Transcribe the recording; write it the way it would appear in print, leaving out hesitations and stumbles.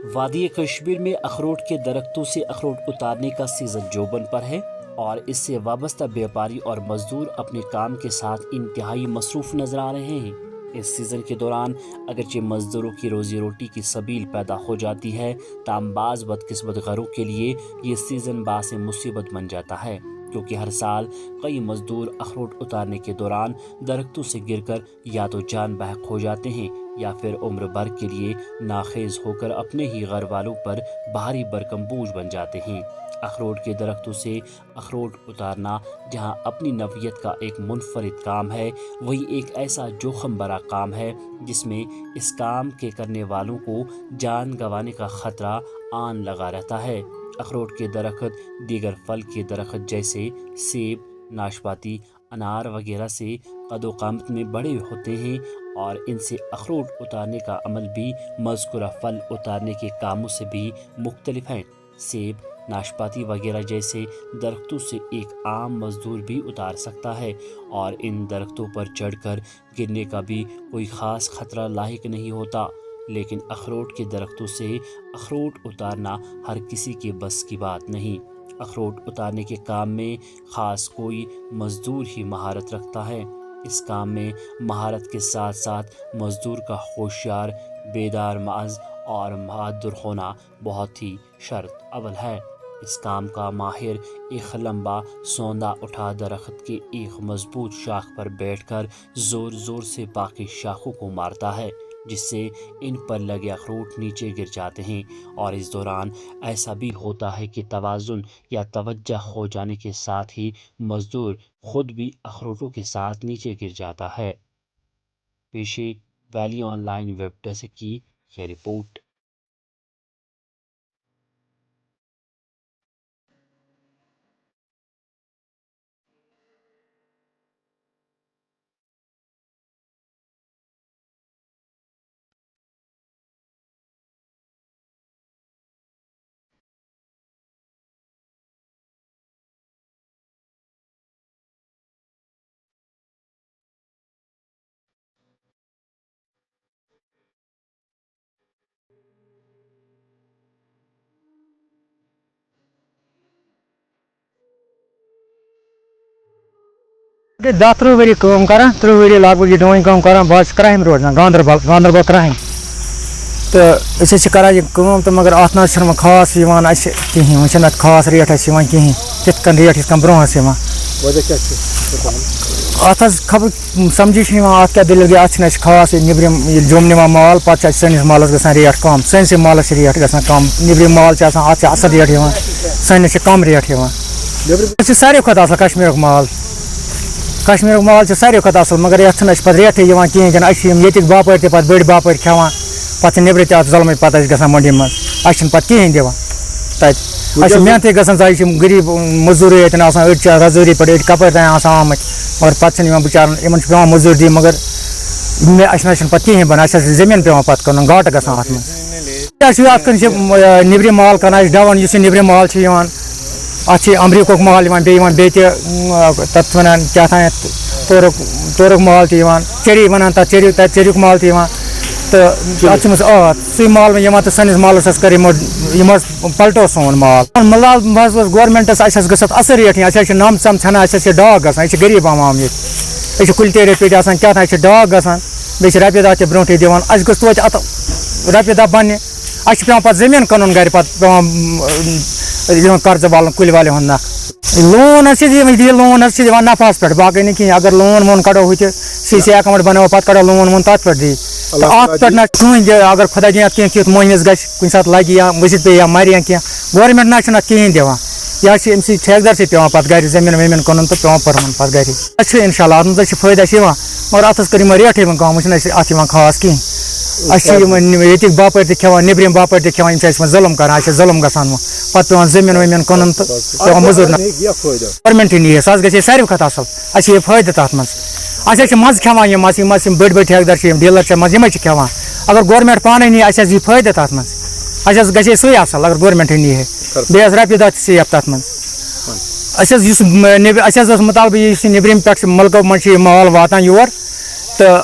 وادی کشمیر میں اخروٹ کے درختوں سے اخروٹ اتارنے کا سیزن جوبن پر ہے اور اس سے وابستہ بیوپاری اور مزدور اپنے کام کے ساتھ انتہائی مصروف نظر آ رہے ہیں۔ اس سیزن کے دوران اگرچہ مزدوروں کی روزی روٹی کی سبیل پیدا ہو جاتی ہے، تاہم بعض بدقسمت گھروں کے لیے یہ سیزن باعث مصیبت بن جاتا ہے، کیونکہ ہر سال کئی مزدور اخروٹ اتارنے کے دوران درختوں سے گر کر یا تو جان بحق ہو جاتے ہیں یا پھر عمر بھر کے لیے ناخیز ہو کر اپنے ہی گھر والوں پر بھاری بھرکم بوجھ بن جاتے ہیں۔ اخروٹ کے درختوں سے اخروٹ اتارنا جہاں اپنی نوعیت کا ایک منفرد کام ہے، وہی ایک ایسا جوخم بھرا کام ہے جس میں اس کام کے کرنے والوں کو جان گنوانے کا خطرہ آن لگا رہتا ہے۔ اخروٹ کے درخت دیگر پھل کے درخت جیسے سیب، ناشپاتی، انار وغیرہ سے قد و قامت میں بڑے ہوتے ہیں اور ان سے اخروٹ اتارنے کا عمل بھی مذکورہ پھل اتارنے کے کاموں سے بھی مختلف ہیں۔ سیب، ناشپاتی وغیرہ جیسے درختوں سے ایک عام مزدور بھی اتار سکتا ہے اور ان درختوں پر چڑھ کر گرنے کا بھی کوئی خاص خطرہ لاحق نہیں ہوتا، لیکن اخروٹ کے درختوں سے اخروٹ اتارنا ہر کسی کے بس کی بات نہیں۔ اخروٹ اتارنے کے کام میں خاص کوئی مزدور ہی مہارت رکھتا ہے۔ اس کام میں مہارت کے ساتھ ساتھ مزدور کا ہوشیار، بیدار مغز اور بہادر ہونا بہت ہی شرط اول ہے۔ اس کام کا ماہر ایک لمبا سوندا اٹھا درخت کے ایک مضبوط شاخ پر بیٹھ کر زور زور سے باقی شاخوں کو مارتا ہے، جس سے ان پر لگے اخروٹ نیچے گر جاتے ہیں، اور اس دوران ایسا بھی ہوتا ہے کہ توازن یا توجہ ہو جانے کے ساتھ ہی مزدور خود بھی اخروٹوں کے ساتھ نیچے گر جاتا ہے۔ پیشے ویلی آن لائن ویب ڈیسک کی یہ رپورٹ۔ دہ ترہ ؤری کٲم کران، 30 ؤری لگ بگ یہ ڈوٗنۍ کٲم کران، بہٕ حظ چھُس کرٛاہِم روزان گاندربل کرٛاہِم، تہٕ أسۍ حظ چھِ کران یہِ کٲم تہٕ مگر اَتھ نہ حظ چھِنہٕ وۄنۍ خاص یِوان اَسہِ کِہیٖنۍ، وۄنۍ چھِنہٕ اَتھ خاص ریٹ اَسہِ یِوان کِہیٖنۍ، تِتھ کٔنۍ ریٹ یِتھ کٔنۍ برونٛہہ ٲس یِوان۔ اَتھ حظ خبر سمجھی چھِنہٕ یِوان اَتھ کیٛاہ دٔلیٖل گٔے، اَتھ چھِنہٕ اَسہِ خاص نیٚبرِم ییٚلہِ جوٚم نِوان مال پَتہٕ چھِ اَسہِ سٲنِس مالَس گژھان ریٹ کَم، سٲنِسٕے مالَس چھِ ریٹ گژھان کَم، نیٚبرِم مال چھِ آسان اَتھ چھِ اَصٕل ریٹ یِوان، سٲنِس چھِ کَم ریٹ یِوان۔ یہِ چھِ ساروی کھۄتہٕ اَصٕل کشمیٖرُک مال، کشمیٖرُک مال چھِ ساروی کھۄتہٕ اَصٕل، مگر یَتھ چھِنہٕ اَسہِ پَتہٕ ریٹھٕے یِوان کِہیٖنۍ تہِ نہٕ، اَسہِ چھِ یِم ییٚتِکۍ باپٲرۍ تہِ پَتہٕ بٔڑۍ باپٲرۍ کھٮ۪وان، پَتہٕ چھِ نیٚبرٕ تہِ اَتھ ظُلمٕچ پَتہٕ اَسہِ گژھان مٔنڈی منٛز، اَسہِ چھِنہٕ پَتہٕ کِہیٖنۍ دِوان تَتہِ، اَسہِ چھِ محنتٕے گژھان ضایہِ، چھِ یِم غریٖب مٔزوٗرٕے ییٚتٮ۪ن آسان، أڑۍ چھِ رَزٲری پٮ۪ٹھ، أڑۍ کَپٲرۍ تانۍ آسان آمٕتۍ، مگر پَتہٕ چھِنہٕ یِوان بِچارَن، یِمَن چھِ پٮ۪وان مٔزوٗرۍ دِنۍ، مگر اَسہِ نہ حظ چھِنہٕ پَتہٕ کِہیٖنۍ بَنان، اَسہِ حظ چھِ زٔمیٖن پٮ۪وان پَتہٕ کٕنُن، گاٹہٕ گژھان اَتھ منٛز۔ اَسہِ چھِ اَتھ کٔنۍ چھِ نیٚبرِم مال کَران اَسہِ ڈاوُن، یُس یہِ نیٚبرِم مال چھِ یِوان، اَتھ چھِ اَمریٖکہُک مال یِوان، بیٚیہِ یِوان بیٚیہِ تہِ تَتھ وَنان کیٛاہ تانۍ تورُک مال تہِ یِوان، چیری وَنان تَتھ چیریُک مال تہِ یِوان، تہٕ اَتھ چھِ سُے مال یِوان تہٕ سٲنِس مالَس حظ کٔر یِم حظ پَلٹو سون مال۔ مُلازِم حظ اوس گورمٮ۪نٛٹَس، اَسہِ حظ گٔژھ اَتھ اَصٕل ریٹ یِنۍ، اَسہِ حظ چھِ نَم ژَم ژھٮ۪نان، اَسہِ حظ چھِ ڈاک گژھان، أسۍ چھِ غریٖب عوام ییٚتہِ، أسۍ چھِ کُلۍ ٹیرِ پیٚٹھۍ آسان کیٛاہ تانۍ، اَسہِ چھِ ڈاک گژھان، بیٚیہِ چھِ رۄپیہِ دَہ تہِ برونٛٹھٕے دِوان، اَسہِ گٔژھ توتہِ اَتھ رۄپیہِ دَہ بَننہِ، اَسہِ چھِ پٮ۪وان پَتہٕ زٔمیٖن کٕنُن گَرِ، پَتہٕ پٮ۪وان قرضہٕ والُن کُلۍ والٮ۪ن ہُنٛد نَکھٕ۔ لون حظ چھِ دِوان، لون حظ چھِ دِوان نفعس پٮ۪ٹھ، باقٕے نہٕ کِہیٖنۍ، اگر لون وون کَڑو ہُتہِ سی اٮ۪کاوُنٛٹ بَناوو پَتہٕ کَڑو لون وون تَتھ پٮ۪ٹھ دی، تہٕ اَتھ پٮ۪ٹھ نہ کٕہٕنۍ، اگر خۄدا دِیِن اَتھ کینٛہہ تیُتھ مٔہنِوِس گژھِ کُنہِ ساتہٕ لَگہِ یا ؤسِتھ پیٚیہِ یا مَرِ یا کینٛہہ، گورمٮ۪نٛٹ نہ چھُنہٕ اَتھ کِہیٖنۍ دِوان، یہِ حظ چھِ أمۍ سٕے ٹھیکدَرسٕے پٮ۪وان پَتہٕ گَرِ زٔمیٖن ؤمیٖن کٕنُن تہٕ پٮ۪وان پٔرمُن پَتہٕ گَرِ، اَسہِ چھِ اِنشاء اللہ اَتھ منٛز حظ چھِ فٲیدٕ اَسہِ یِوان، مگر اَتھ حظ کٔر یِمو ریٹھٕے وۄنۍ کَم، وۄنۍ چھِنہٕ اَسہِ اَتھ یِوان خاص کِہیٖنۍ، اَسہِ چھِ یِمن ییٚتِکۍ باپٲرۍ تہِ کھٮ۪وان، نیٚبرِم باپٲرۍ تہِ کھٮ۪وان، یِم چھِ اَسہِ وۄنۍ ظُلم کَران، اَسہِ چھِ ظُلم گژھان وۄنۍ، پَتہٕ پٮ۪وان زٔمیٖن ؤمیٖن کٕنُن تہٕ پٮ۪وان مٔزوٗرۍ گورمٮ۪نٛٹٕے نِیہِ سُہ حظ گژھِ ہے ساروی کھۄتہٕ اَصٕل، اَسہِ چھِ یہِ فٲیدٕ تَتھ منٛز، اَسہِ حظ چھِ مَزٕ کھٮ۪وان یِم یِم بٔڑۍ بٔڑۍ ٹھیکدَر چھِ، یِم ڈیٖلَر چھِ منٛز یِمَے چھِ کھٮ۪وان، اگر گورمٮ۪نٛٹ پانَے نِیہِ اَسہِ حظ یی فٲیدٕ تَتھ منٛز، اَسہِ حظ گژھِ ہے سُے اَصٕل اگر گورمٮ۪نٛٹٕے نِیہِ ہے، بیٚیہِ حظ رۄپیہِ دَہ تہِ سیف تَتھ منٛز۔ اَسہِ حظ یُس اَسہِ حظ اوس مُطالبہٕ یُس یہِ نیٚبرِم پٮ۪ٹھ مُلکو منٛز چھِ یہِ مال واتان یور، تہٕ